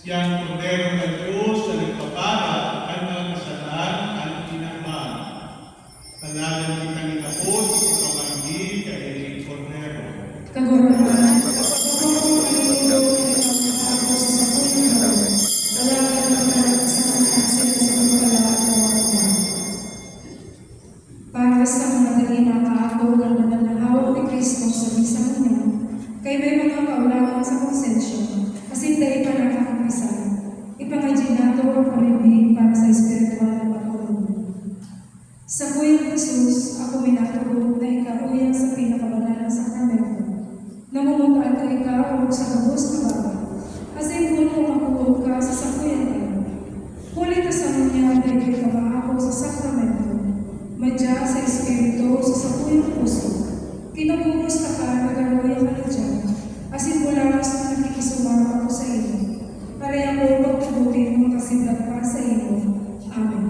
Siyang kordero ng Diyos na nagpapara ang mga kasalanan at pinagman. Palagan kitang inapod sa pamanggi kay kordero. Kagurahan, para sa mga dalina kaako ng mananahaw ni Kristo sa misang niya, kay may mga kaulangan sa konsensya, kasi dahil pa nakakapisan, ipangajinato ang pamimig para sa espiritual na pagkulong. Sa buhay ng Jesus, ako minatulog na ikaw uyang sa pinakabanal na sakramento. Namumukaan ka ikaw sa kabos na baga, kasi kung makukulog ka sa sakuyan ka, huli ka sa munya na ikay kamaako sa sakramento, madya sa espiritu sa sakuyang puso, kinabubos na ka nagaroya ka na dyan, asin bularas na nakikisumara ako sa iyo, para ako magpabuti mo kasindag pa sa iyo. Amen.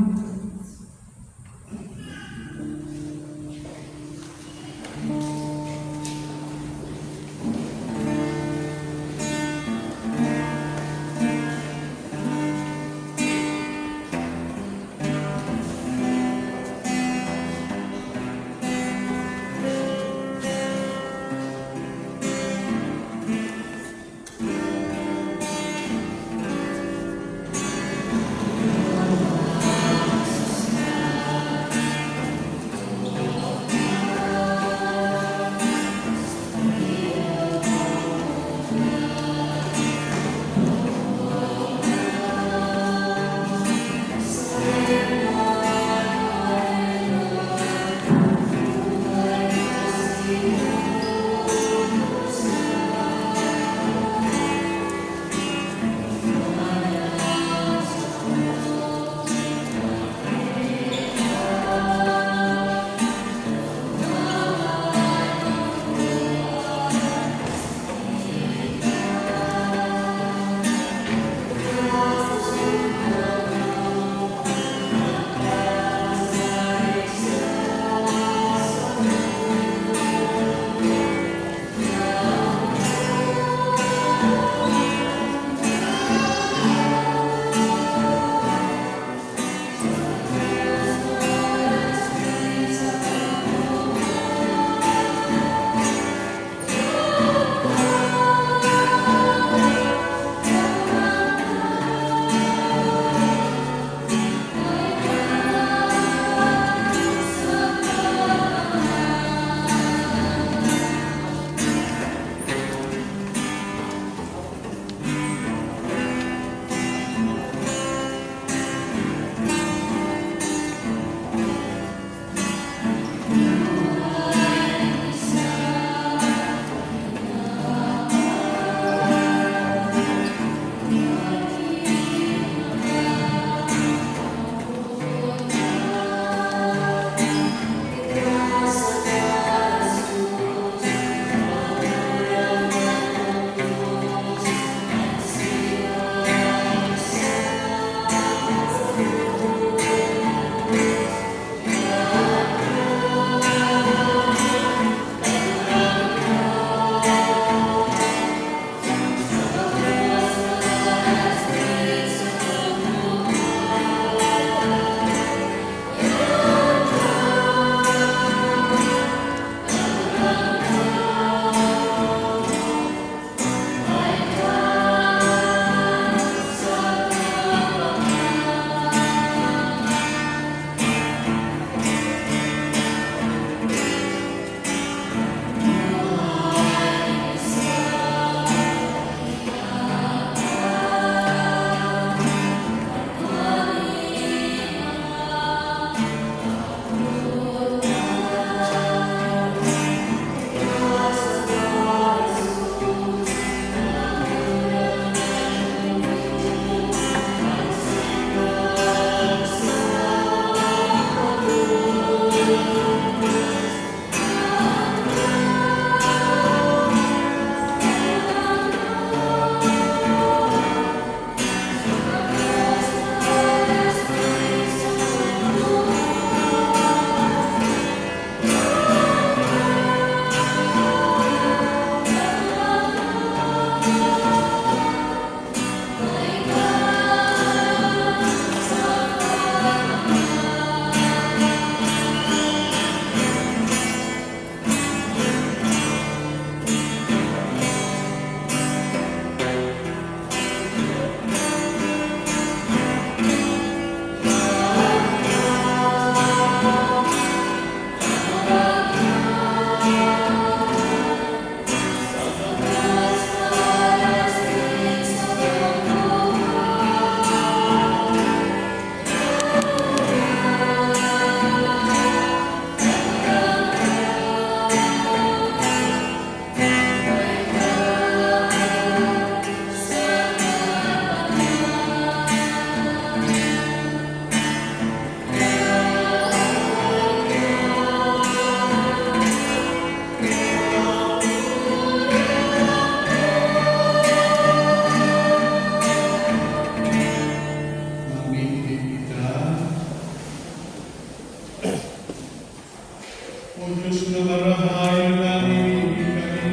O Diyos na marahay namin kami,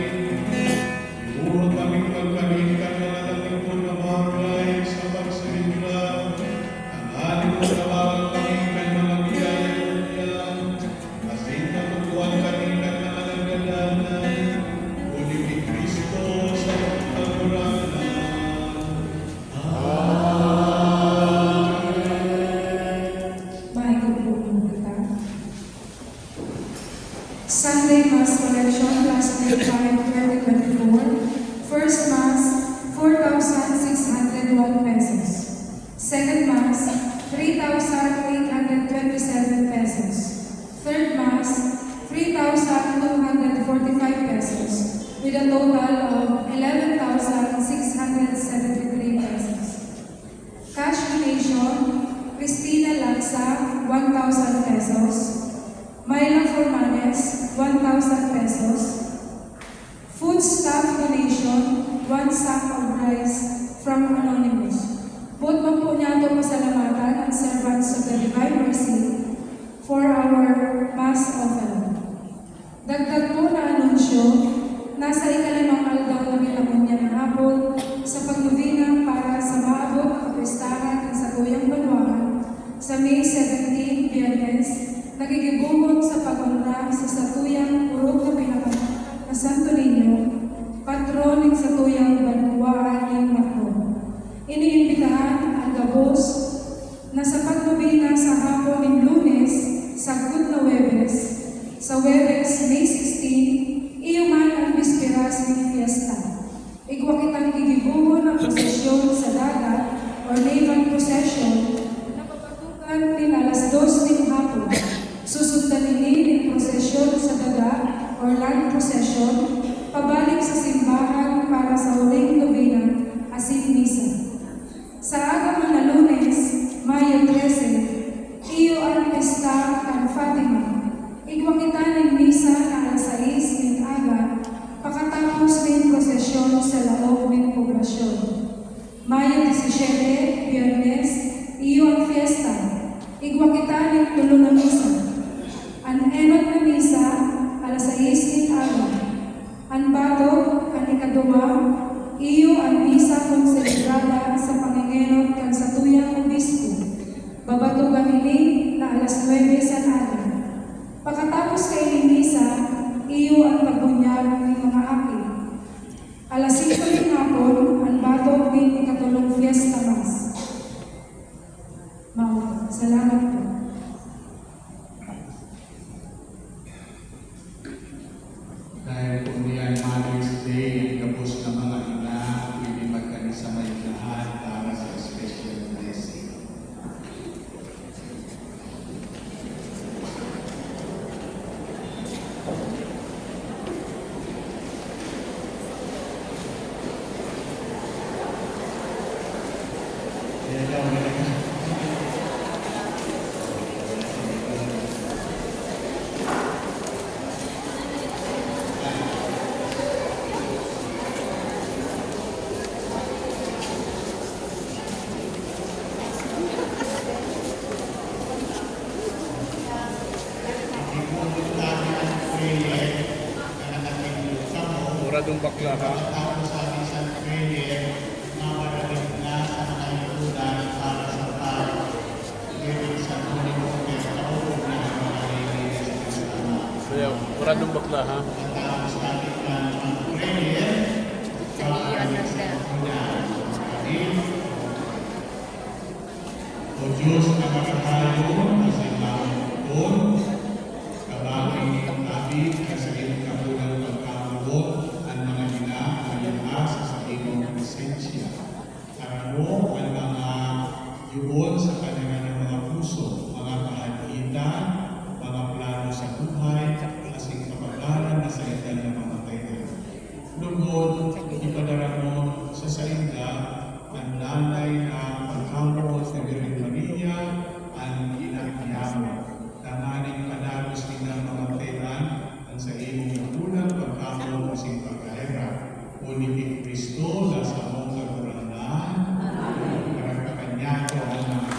ibuhot aming pagkalinkan na natin po na bagay sa pagsalita. Ang mo tawagan kami kay mga biyaya-biyaya, asin na tutuan kami ng mga nagdadanan, ulit ni Kristo sa pagkakuranan. Maikupulong kita. Sunday Mass Collection, last day 5/2024. First Mass, 4,601 pesos. Second Mass, 3,827 pesos. Third Mass, 3,245 pesos, with a total of 11,673 pesos. Cash donation, Cristina Laksa, 1,000 pesos. Myla Formanes, 1,000 pesos. Food staff donation, 1 sack of rice from Anonymous. Both mo po niya ito pasalamatan ang servants of the Divine Mercy for our Mass offering. Dagdag po na anunsyo, nasa ikalimang aldaw na Milamunya na hapon sa pagnovena para sa maabot na kapistahan ng Saguyang Banwahan sa May 17, Biyernes, nagigibuhon sa pag-unra sa Satuyang Purok na Pinakamat na Santo Niño, patron ng Satuyang Banwahan ng Matro. Iniimbitahan ang gabos na sa pagnovena sa hapon ng Lunes sa Good na Huwebes, sa Huwebes, May 16, iuman ang bisperas ng fiesta. Igwa kitang gigibuhon ang prosesyon sa dagat or naval procession na papatukan din alas 2 ng hapon. Susundan din ang prosesyon sa dagat or land procession pabalik sa simbahan para sa huling novena asin misa. Sa agaman na Lunes, Mayo 13, iyo ang pista kan Fatima. Igwa kita ng misa na alas 6 ng aga, pakatapos ng prosesyon sa laog ng poblasyon. Mayo 17, Biyernes, iyo ang fiesta. Igwa kita ng tulo na misa. Ang enot na misa, alas 6 ng aga. Ang bato, ang ikaduwa, iyo ang misa kung selebrada sa pangingenot kan sa tuyang obispo. Babato gamili na alas 9 sa aga. Pagkatapos kay ng misa, iyo ang pagbunyag ng mga aki. Alas 5 ng hapon, ang bato ng ikatulong fiesta mas. Salamat po. Dahil kung diyan Mother's Day, ang kapos ng mga ina, ilipag kami sa may lahat para sa special blessing. Muradong bakla ha. Tapos sa isang prayer, mawaraling na sa mga itunan para sa tao. Giving sa Holy Water, kaupog na ang mga ladies ng kasama. Kaya muradong bakla ha. Tapos natin ang prayer, kaupag sa mga O Diyos na makakayo, sa ibang pun, kabagay ng tabig, sa iyong kapulang pagkakulot, ang mga ginagawa sa iyong presensya. Karamo ang mga yun sa kanilang mga puso, mga kahalitan, mga plano sa buhay, kasing kapagalan na sa itan ng mga tayo. Lugod, ipadara mo sa sainda, ang nanay na pagkamot ni Virgen Maria, ang inakiyamo. Tanganing panagos din ng mga tayaan, ang sa iyong unang pagkamot kasing pagkahera. Ngunit ni Kristo, nasa mong kaguranan, karang kakanyato ang mga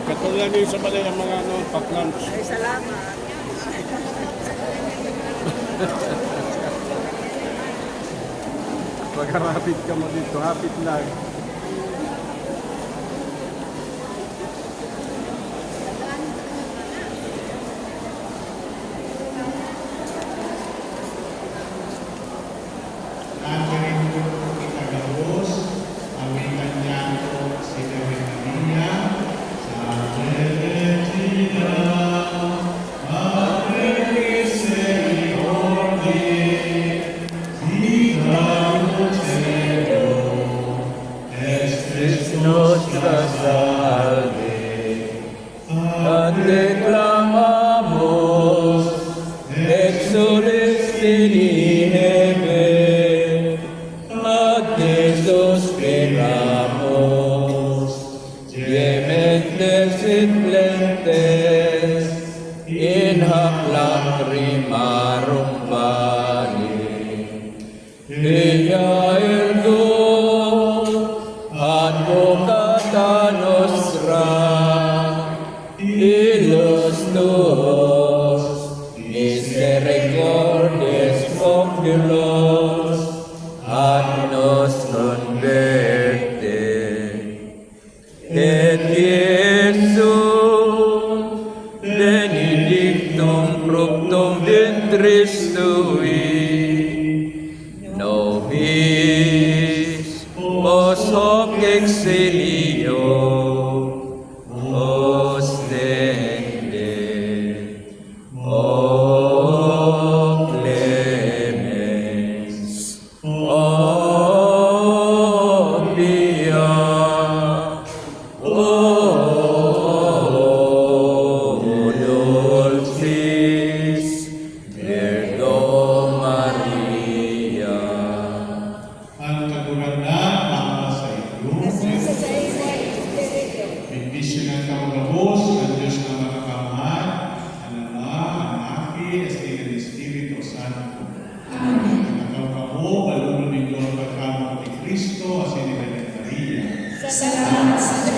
Katulad yung sa pala ng mga ano, pack-lunch. Ay, salamat. Pagkarapit ka mo dito, hapit lang. Nandiyan po itagapos, awitan niya po si Maria sa Regina, Madre Misericordiae, Vita Cielo, es Christus Salve, ad declamamos, exoles tenihebe, ad te suspiramos, gementes et plentes, in hac lacrimarum vale. Ella ergo, advocata nostra, illos tuos, misericordias oculos, ad nos converte. Et Iesum, benedictum fructum ventris tui, nobis os hoc exilio ostende. O clemens, o pia, o dulcis Virgo Maria. ang kagulatan para sa iyo. Nasa sa iyo ay Espiritu. Bendisyon ng kaugabos ng Diyos na makakamahal, ang Ama, ang Anak, at ng Espiritu Santo. Nagkakabo, balunod ninyo ang pagkamang ni Kristo, asin ni Maria. Salamat sa Diyos.